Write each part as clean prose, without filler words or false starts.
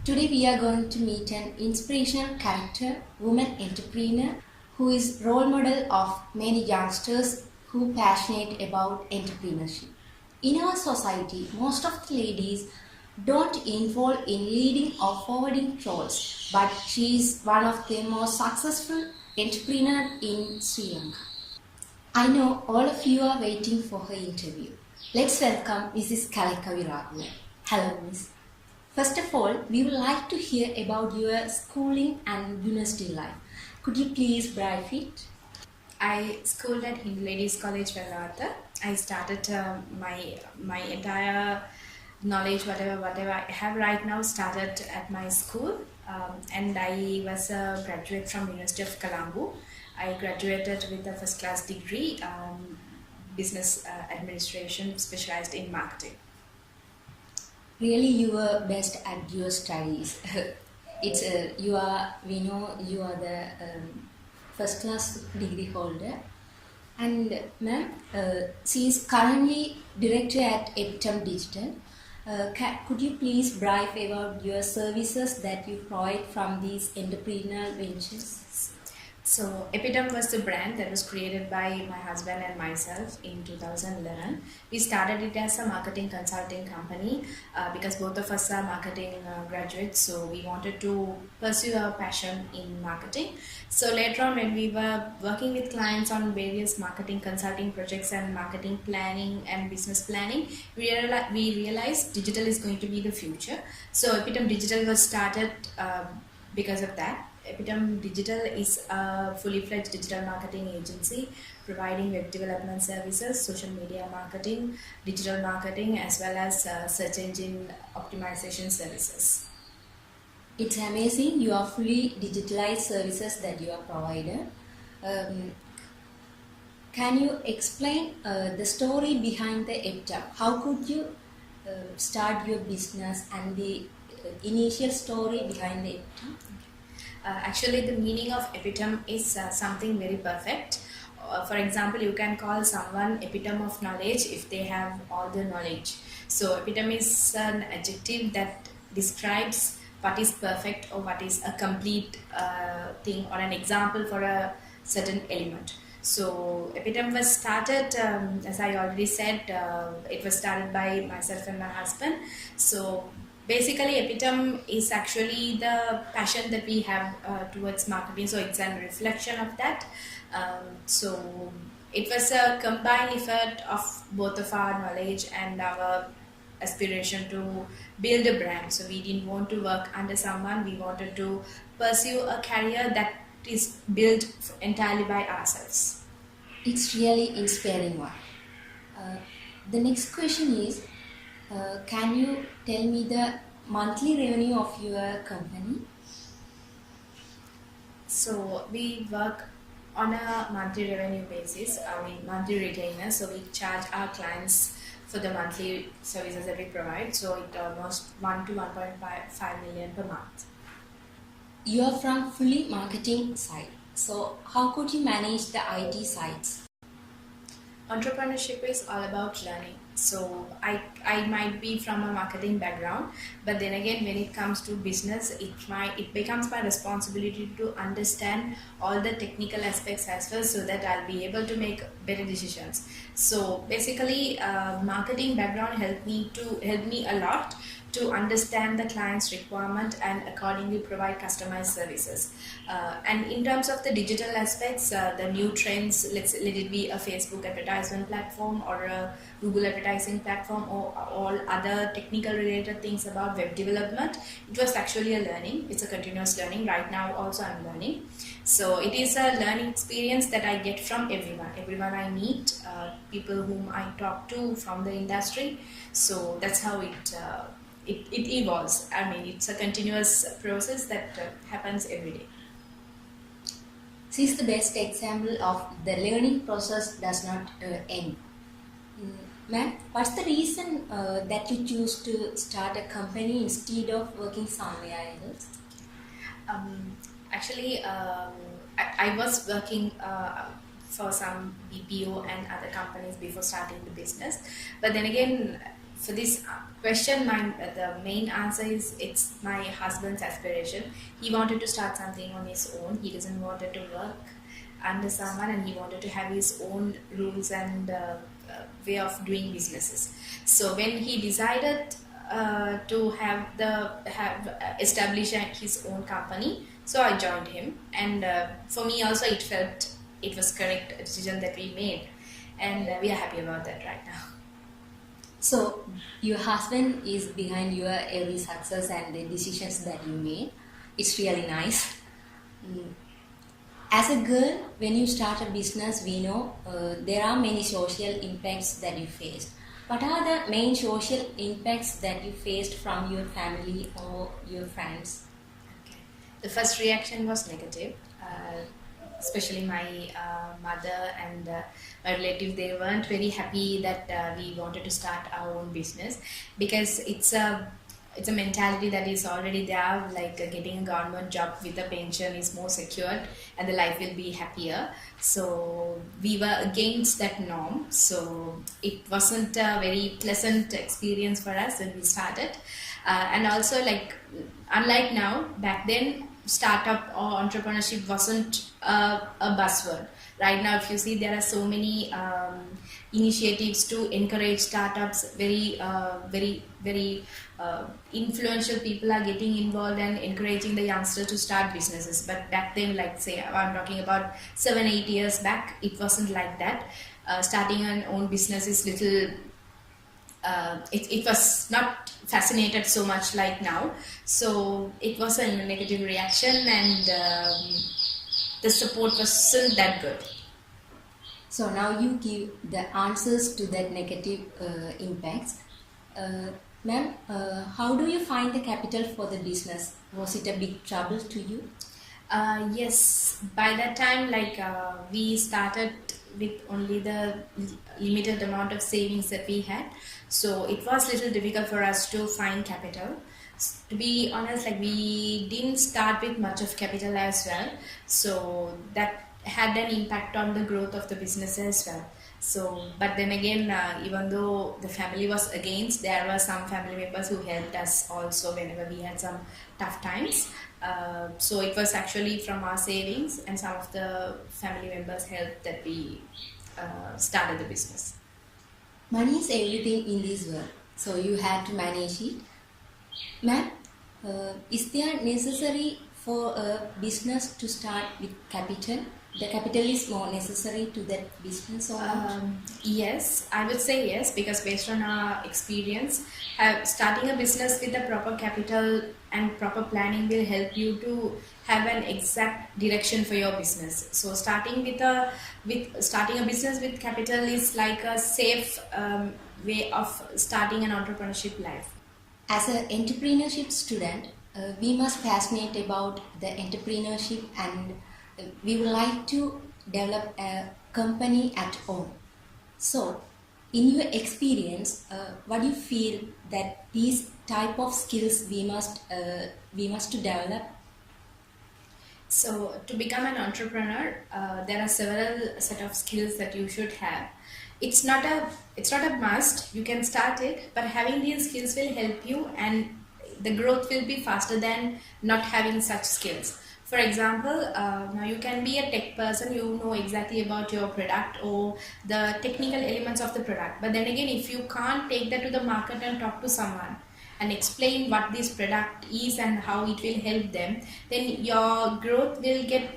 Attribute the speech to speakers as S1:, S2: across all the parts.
S1: Today we are going to meet an inspirational character, woman entrepreneur who is role model of many youngsters who passionate about entrepreneurship. In our society, most of the ladies don't involve in leading or forwarding roles, but she is one of the most successful entrepreneur in Sri Lanka. I know all of you are waiting for her interview. Let's welcome Mrs. Kalikavi Raghu. Hello, Miss. First of all, we would like to hear about your schooling and university life. Could you please brief it?
S2: I schooled at Hindu Ladies College, Vellavatha. I started my entire knowledge, whatever I have right now, started at my school, and I was a graduate from University of Colombo. I graduated with a first class degree, business administration, specialized in marketing.
S1: Really, you were best at your studies. It's you are we know you are the first class degree holder, and ma'am, she is currently director at Eptom Digital. Could you please brief about your services that you provide from these entrepreneurial ventures?
S2: So Epidem was the brand that was created by my husband and myself in 2011. We started it as a marketing consulting company because both of us are marketing graduates, so we wanted to pursue our passion in marketing. So later on, when we were working with clients on various marketing consulting projects and marketing planning and business planning, we realized digital is going to be the future. So Epidem Digital was started because of that. Epidem Digital is a fully fledged digital marketing agency providing web development services, social media marketing, digital marketing, as well as search engine optimization services.
S1: It's amazing you are fully digitalized services that you are provided. Um, can you explain the story behind the EPTA? How could you start your business and the initial story behind the EPTA?
S2: Actually, the meaning of epitome is something very perfect. For example, you can call someone epitome of knowledge if they have all the knowledge. So, epitome is an adjective that describes what is perfect or what is a complete thing or an example for a certain element. So, epitome was started, as I already said, it was started by myself and my husband. So, basically epitome is actually the passion that we have towards marketing, so it's a reflection of that. So it was a combined effort of both of our knowledge and our aspiration to build a brand. So we didn't want to work under someone, we wanted to pursue a career that is built entirely by ourselves.
S1: It's really inspiring one. Uh, the next question is, can you tell me the monthly revenue of your company?
S2: So we work on a monthly revenue basis, I mean monthly retainer. So we charge our clients for the monthly services that we provide. So it almost 1 to 1.5 million per month.
S1: You are from fully marketing side. So how could you manage the IT sides?
S2: Entrepreneurship is all about learning. So I might be from a marketing background, but then again when it comes to business, it becomes my responsibility to understand all the technical aspects as well, so that I'll be able to make better decisions. So basically marketing background helped me a lot to understand the client's requirement and accordingly provide customized services. And in terms of the digital aspects, the new trends, let it be a Facebook advertisement platform or a Google advertising platform or all other technical related things about web development, it was actually a learning. It's a continuous learning. Right now also I'm learning. So it is a learning experience that I get from everyone I meet, people whom I talk to from the industry. So that's how it evolves. I mean, it's a continuous process that happens every day.
S1: She is the best example of the learning process does not end. Ma'am, what's the reason that you choose to start a company instead of working somewhere else?
S2: Um, Actually, I was working for some BPO and other companies before starting the business. But then again, For this question, the main answer is it's my husband's aspiration. He wanted to start something on his own. He doesn't wanted to work under someone, and he wanted to have his own rules and way of doing businesses. So when he decided to have establish his own company, so I joined him, and for me also it felt it was correct decision that we made, and we are happy about that right now.
S1: So, your husband is behind your every success and the decisions that you made. It's really nice. Mm. As a girl, when you start a business, we know there are many social impacts that you faced. What are the main social impacts that you faced from your family or your friends?
S2: Okay. The first reaction was negative. Especially my mother and my relative, they weren't very happy that we wanted to start our own business, because it's a mentality that is already there, like getting a government job with a pension is more secured and the life will be happier. So we were against that norm, so it wasn't a very pleasant experience for us when we started. And also, like, unlike now, back then startup or entrepreneurship wasn't a buzzword. Right now, if you see, there are so many initiatives to encourage startups. Very influential people are getting involved and encouraging the youngsters to start businesses. But back then, like, say, I'm talking about 7-8 years back, it wasn't like that. Starting an own business is little. It was not fascinated so much like now, so it was a negative reaction, and the support wasn't that good.
S1: So now you give the answers to that negative impacts. Ma'am, how do you find the capital for the business? Was it a big trouble to you?
S2: Yes, by that time, like, we started with only the limited amount of savings that we had, so it was little difficult for us to find capital. To be honest, like, we didn't start with much of capital as well, so that had an impact on the growth of the business as well. So, but then again, even though the family was against, there were some family members who helped us also whenever we had some tough times. So it was actually from our savings and some of the family members' help that we started the business.
S1: Money is everything in this world, so you had to manage it. Ma'am, is there necessary for a business to start with capital? The capital is more necessary to that business or not?
S2: Yes, I would say yes, because based on our experience, starting a business with the proper capital and proper planning will help you to have an exact direction for your business. So starting starting a business with capital is like a safe way of starting an entrepreneurship life.
S1: As an entrepreneurship student, we must passionate about the entrepreneurship, and we would like to develop a company at home. So, in your experience, what do you feel that these type of skills we must to develop?
S2: So to become an entrepreneur, there are several set of skills that you should have. It's not a must. You can start it, but having these skills will help you, and the growth will be faster than not having such skills. For example, now you can be a tech person, you know exactly about your product or the technical elements of the product. But then again, if you can't take that to the market and talk to someone and explain what this product is and how it will help them, then your growth will get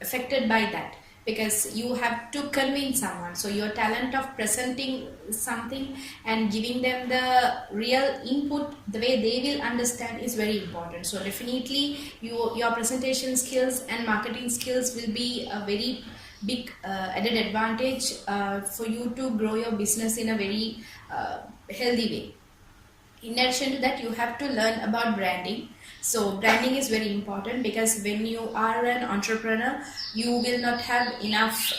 S2: affected by that, because you have to convince someone. So your talent of presenting something and giving them the real input the way they will understand is very important. So definitely your presentation skills and marketing skills will be a very big added advantage for you to grow your business in a very healthy way. In addition to that, you have to learn about branding. So branding is very important, because when you are an entrepreneur, you will not have enough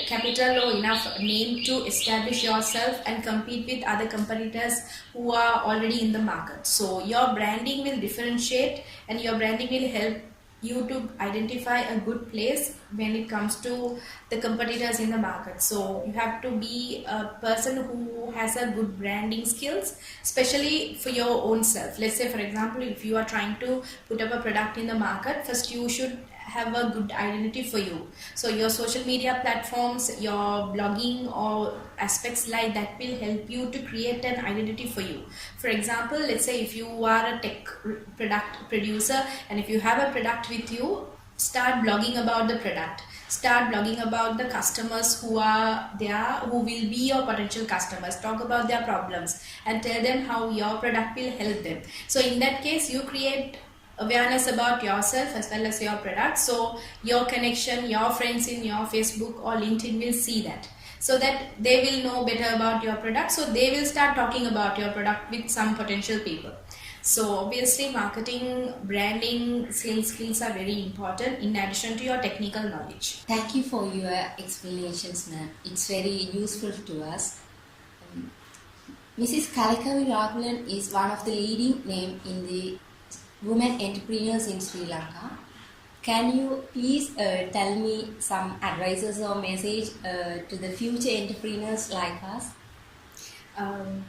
S2: capital or enough name to establish yourself and compete with other competitors who are already in the market. So your branding will differentiate, and your branding will help you to identify a good place when it comes to the competitors in the market. So you have to be a person who has a good branding skills, especially for your own self. Let's say, for example, if you are trying to put up a product in the market, first you should have a good identity for you. So your social media platforms, your blogging or aspects like that will help you to create an identity for you. For example, let's say if you are a tech product producer and if you have a product with you, start blogging about the product. Start blogging about the customers who are there, who will be your potential customers. Talk about their problems and tell them how your product will help them. So in that case, you create awareness about yourself as well as your product, so your connection, your friends in your Facebook or LinkedIn will see that, so that they will know better about your product, so they will start talking about your product with some potential people. So obviously marketing, branding, sales skills are very important in addition to your technical knowledge.
S1: Thank you for your explanations, ma'am. It's very useful to us. Mrs. Kalikavi Raghulan is one of the leading names in the women entrepreneurs in Sri Lanka. Can you please tell me some advices or message to the future entrepreneurs like us?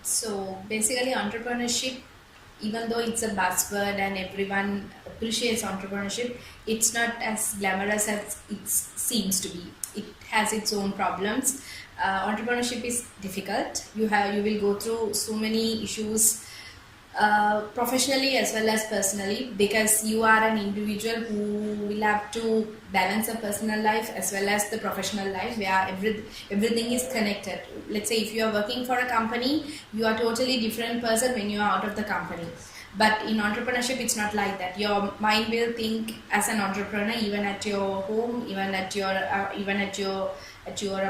S2: So basically entrepreneurship, even though it's a buzzword and everyone appreciates entrepreneurship, it's not as glamorous as it seems to be. It has its own problems. Entrepreneurship is difficult. You will go through so many issues, professionally as well as personally, because you are an individual who will have to balance a personal life as well as the professional life, where everything is connected. Let's say if you are working for a company, you are totally different person when you are out of the company. But in entrepreneurship, it's not like that. Your mind will think as an entrepreneur, even at your home, even at your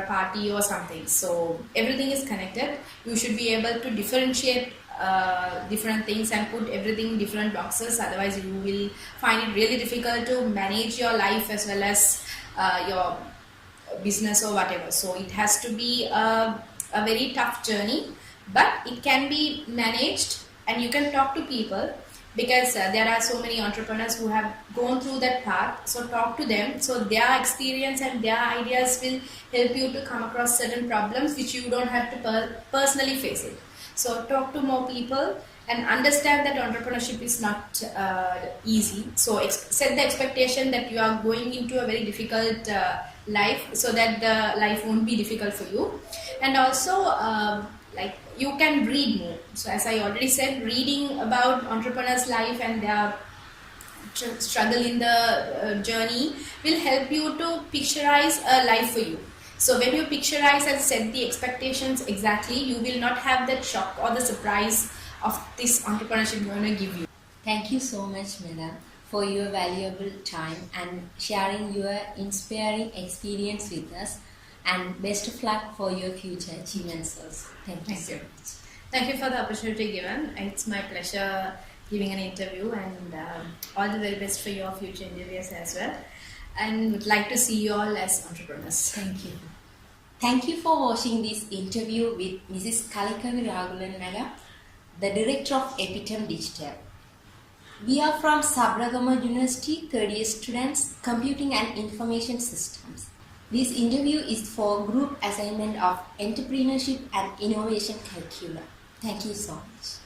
S2: party or something. So everything is connected. You should be able to differentiate different things and put everything in different boxes. Otherwise, you will find it really difficult to manage your life as well as your business or whatever. So it has to be a very tough journey, but it can be managed, and you can talk to people, because there are so many entrepreneurs who have gone through that path. So talk to them, so their experience and their ideas will help you to come across certain problems which you don't have to personally face it. So talk to more people and understand that entrepreneurship is not easy. So set the expectation that you are going into a very difficult life, so that the life won't be difficult for you. And also like you can read more. So as I already said, reading about entrepreneurs' life and their struggle in the journey will help you to picturize a life for you. So when you picturize and set the expectations exactly, you will not have that shock or the surprise of this entrepreneurship going to give you.
S1: Thank you so much, madam, for your valuable time and sharing your inspiring experience with us. And best of luck for your future achievements also. Thank you so much.
S2: Thank you for the opportunity given. It's my pleasure giving an interview, and all the very best for your future endeavors as well. And would like to see you all as entrepreneurs.
S1: Thank you. Thank you for watching this interview with Mrs. Kalikavi Raghulan madam, the director of Epitome Digital. We are from Sabragama University, third year students, Computing and Information Systems. This interview is for group assignment of Entrepreneurship and Innovation Curriculum. Thank you so much.